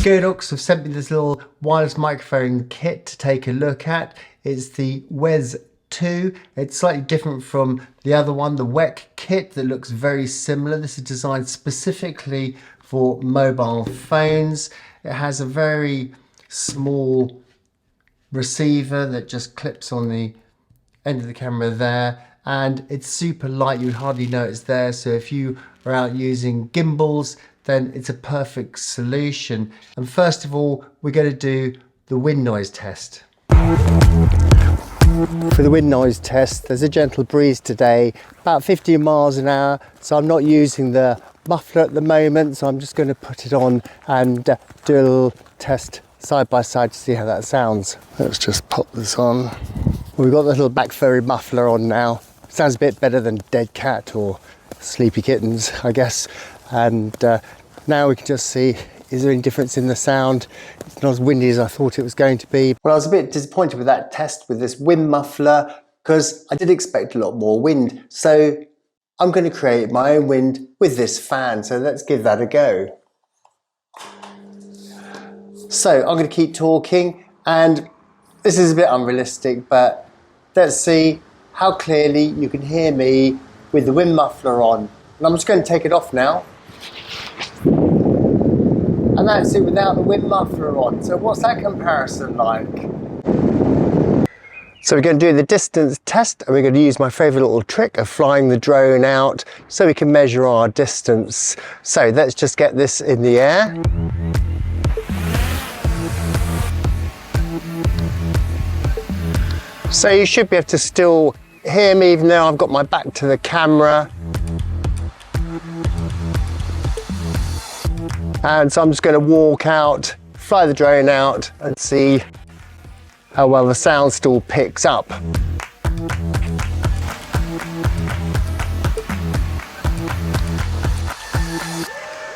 GODOX have sent me this little wireless microphone kit to take a look at. It's the WES 2. It's slightly different from the other one, the WEC kit, that looks very similar. This is designed specifically for mobile phones. It has a very small receiver that just clips on the end of the camera there, and it's super light. You hardly know it's there, so if you are out using gimbals, then it's a perfect solution. And first of all, we're going to do the wind noise test. For the wind noise test, there's a gentle breeze today, about 15 miles an hour, so I'm not using the muffler at the moment, so I'm just going to put it on and do a little test side by side to see how that sounds. Let's just pop this on. We've got the little back ferry muffler on now. Sounds a bit better than Dead Cat or Sleepy Kittens, I guess. And now we can just see, is there any difference in the sound? It's not as windy as I thought it was going to be. Well, I was a bit disappointed with that test with this wind muffler because I did expect a lot more wind. So I'm going to create my own wind with this fan. So let's give that a go. So I'm going to keep talking, and this is a bit unrealistic, but let's see how clearly you can hear me with the wind muffler on. And I'm just going to take it off now. And that's it without the wind muffler on. So what's that comparison like? So we're going to do the distance test, and we're going to use my favourite little trick of flying the drone out so we can measure our distance. So let's just get this in the air. So you should be able to still hear me even though I've got my back to the camera. And so I'm just going to walk out, fly the drone out and see how well the sound still picks up.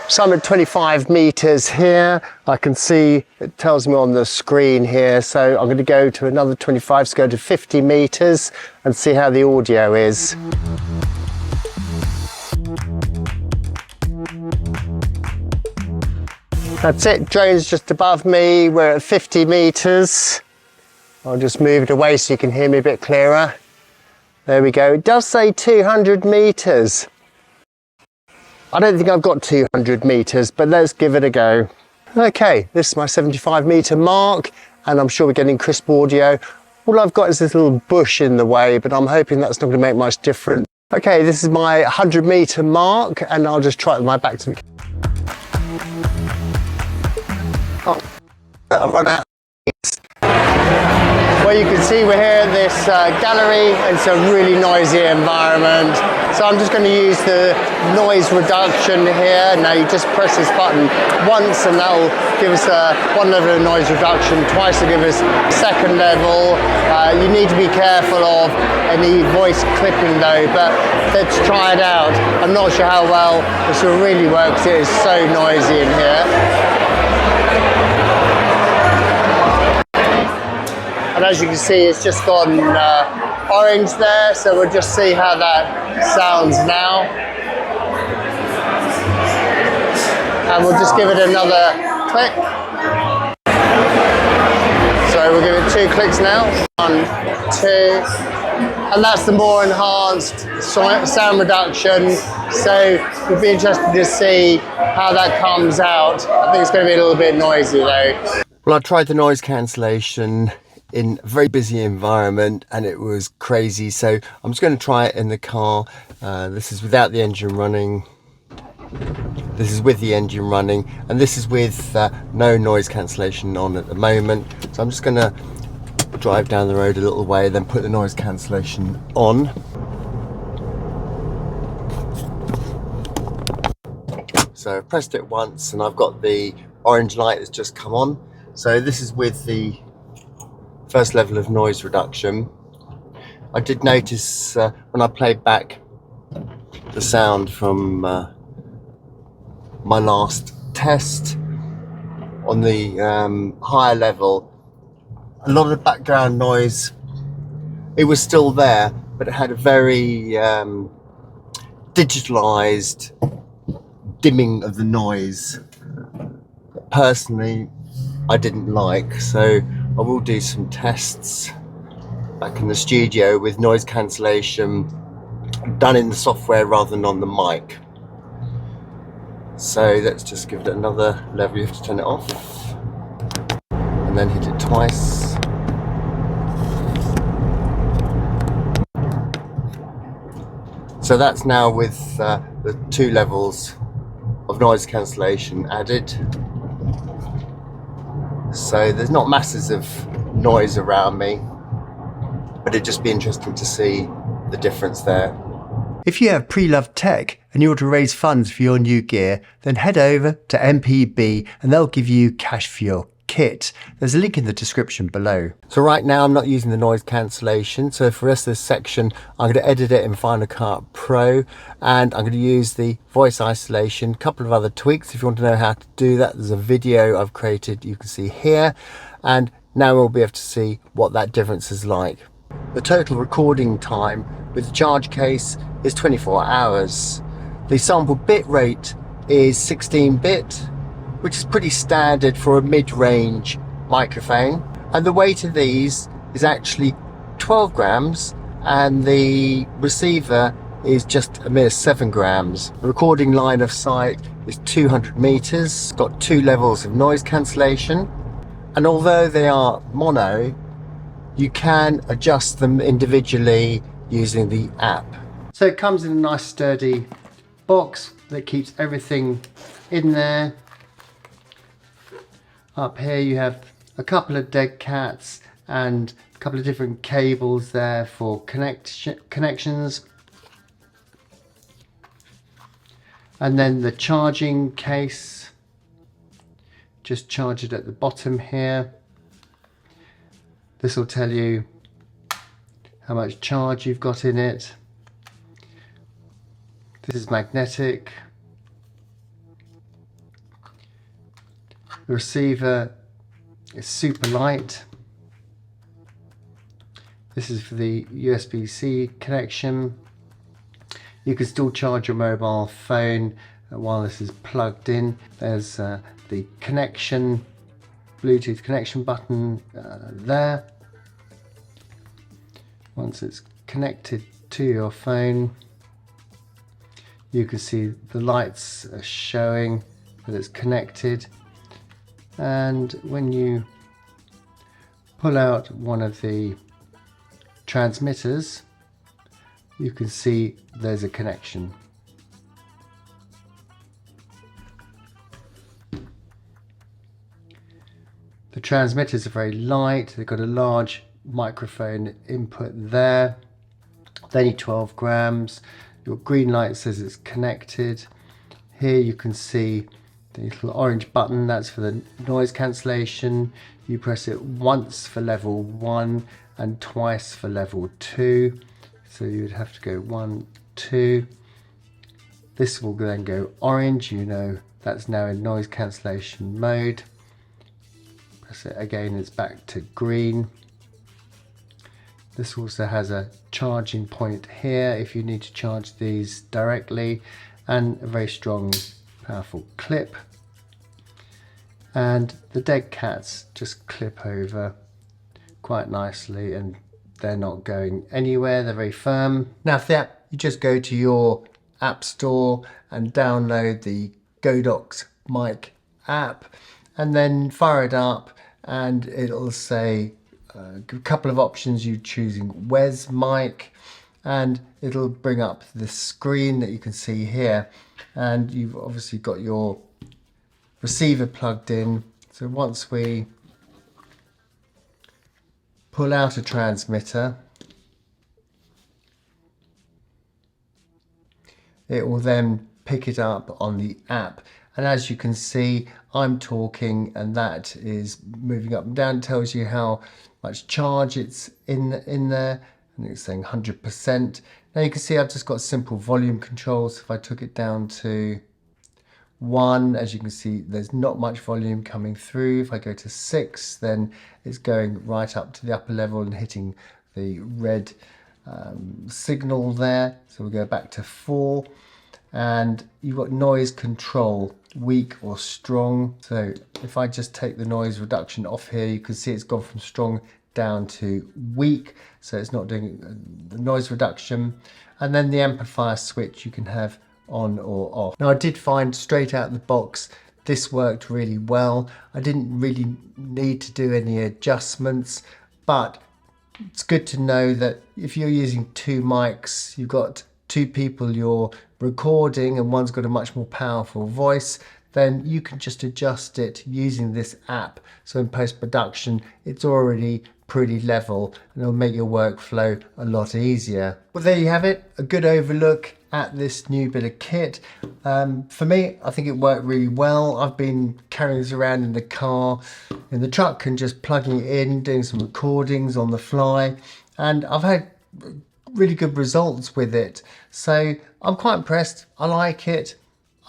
So I'm at 25 meters here. I can see, it tells me on the screen here, so I'm going to go to another 25, so go to 50 meters and see how the audio is. That's it, drone's just above me, we're at 50 meters. I'll just move it away so you can hear me a bit clearer. There we go, it does say 200 meters. I don't think I've got 200 meters, but let's give it a go. Okay, this is my 75 meter mark, and I'm sure we're getting crisp audio. All I've got is this little bush in the way, but I'm hoping that's not going to make much difference. Okay, this is my 100 meter mark, and I'll just try it with my back to the... Oh, I've run out. Well, you can see we're here at this gallery. It's a really noisy environment. So I'm just going to use the noise reduction here. Now you just press this button once and that'll give us one level of noise reduction. Twice will give us second level. You need to be careful of any voice clipping though, but let's try it out. I'm not sure how well this will really work because it is so noisy in here. And as you can see, it's just gone orange there, so we'll just see how that sounds now. And we'll just give it another click. So we'll give it 2 clicks now. 1, 2, and that's the more enhanced sound reduction. So we'll be interested to see how that comes out. I think it's going to be a little bit noisy though. Well, I tried the noise cancellation in a very busy environment and it was crazy, so I'm just going to try it in the car. This is without the engine running, this is with the engine running, and this is with no noise cancellation on at the moment. So I'm just going to drive down the road a little way, then put the noise cancellation on. So I've pressed it once and I've got the orange light that's just come on. So this is with the first level of noise reduction. I did notice when I played back the sound from my last test on the higher level, a lot of background noise, it was still there, but it had a very digitalized dimming of the noise. Personally, I didn't like, so I will do some tests back in the studio with noise cancellation done in the software rather than on the mic. So let's just give it another level. You have to turn it off and then hit it twice. So that's now with the 2 levels of noise cancellation added. So there's not masses of noise around me, but it'd just be interesting to see the difference there. If you have pre-loved tech and you want to raise funds for your new gear, then head over to MPB and they'll give you cash for your kit. There's a link in the description below. So right now I'm not using the noise cancellation, so for the rest of this section I'm going to edit it in Final Cut Pro, and I'm going to use the voice isolation, a couple of other tweaks. If you want to know how to do that, there's a video I've created you can see here, and now we'll be able to see what that difference is like. The total recording time with the charge case is 24 hours. The sample bit rate is 16-bit, which is pretty standard for a mid-range microphone. And the weight of these is actually 12 grams and the receiver is just a mere 7 grams. The recording line of sight is 200 meters. It's got 2 levels of noise cancellation. And although they are mono, you can adjust them individually using the app. So it comes in a nice sturdy box that keeps everything in there. Up here you have a couple of dead cats and a couple of different cables there for connections. And then the charging case, just charge it at the bottom here. This will tell you how much charge you've got in it. This is magnetic. The receiver is super light. This is for the USB-C connection. You can still charge your mobile phone while this is plugged in. There's the connection, Bluetooth connection button there. Once it's connected to your phone, you can see the lights are showing that it's connected. And when you pull out one of the transmitters, you can see there's a connection. The transmitters are very light. They've got a large microphone input there. They need 12 grams. Your green light says it's connected. Here you can see the little orange button, that's for the noise cancellation. You press it once for level 1 and twice for level 2. So you would have to go 1, 2. This will then go orange, you know that's now in noise cancellation mode. Press it again, it's back to green. This also has a charging point here if you need to charge these directly, and a very strong powerful clip. And the dead cats just clip over quite nicely and they're not going anywhere, they're very firm. Now for that, you just go to your app store and download the GODOX mic app and then fire it up, and it'll say a couple of options. You choosing WES mic, and it'll bring up this screen that you can see here, and you've obviously got your receiver plugged in. So once we pull out a transmitter, it will then pick it up on the app, and as you can see I'm talking and that is moving up and down. It tells you how much charge it's in there, and it's saying 100%. Now you can see I've just got simple volume controls. If I took it down to 1, as you can see there's not much volume coming through. If I go to 6, then it's going right up to the upper level and hitting the red signal there. So we'll go back to 4, and you've got noise control, weak or strong. So if I just take the noise reduction off here, you can see it's gone from strong down to weak, so it's not doing the noise reduction. And then the amplifier switch you can have on or off. Now I did find straight out of the box this worked really well. I didn't really need to do any adjustments, but it's good to know that if you're using 2 mics, you've got 2 people you're recording and one's got a much more powerful voice, then you can just adjust it using this app. So in post-production, it's already pretty level and it'll make your workflow a lot easier. Well, there you have it, a good overlook at this new bit of kit. For me, I think it worked really well. I've been carrying this around in the car, in the truck, and just plugging it in, doing some recordings on the fly, and I've had really good results with it. So I'm quite impressed. I like it.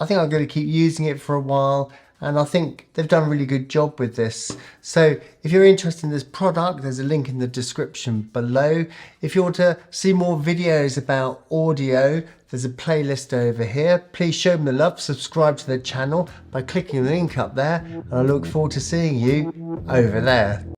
I think I'm going to keep using it for a while, and I think they've done a really good job with this. So if you're interested in this product, there's a link in the description below. If you want to see more videos about audio, there's a playlist over here. Please show them the love, subscribe to the channel by clicking the link up there, and I look forward to seeing you over there.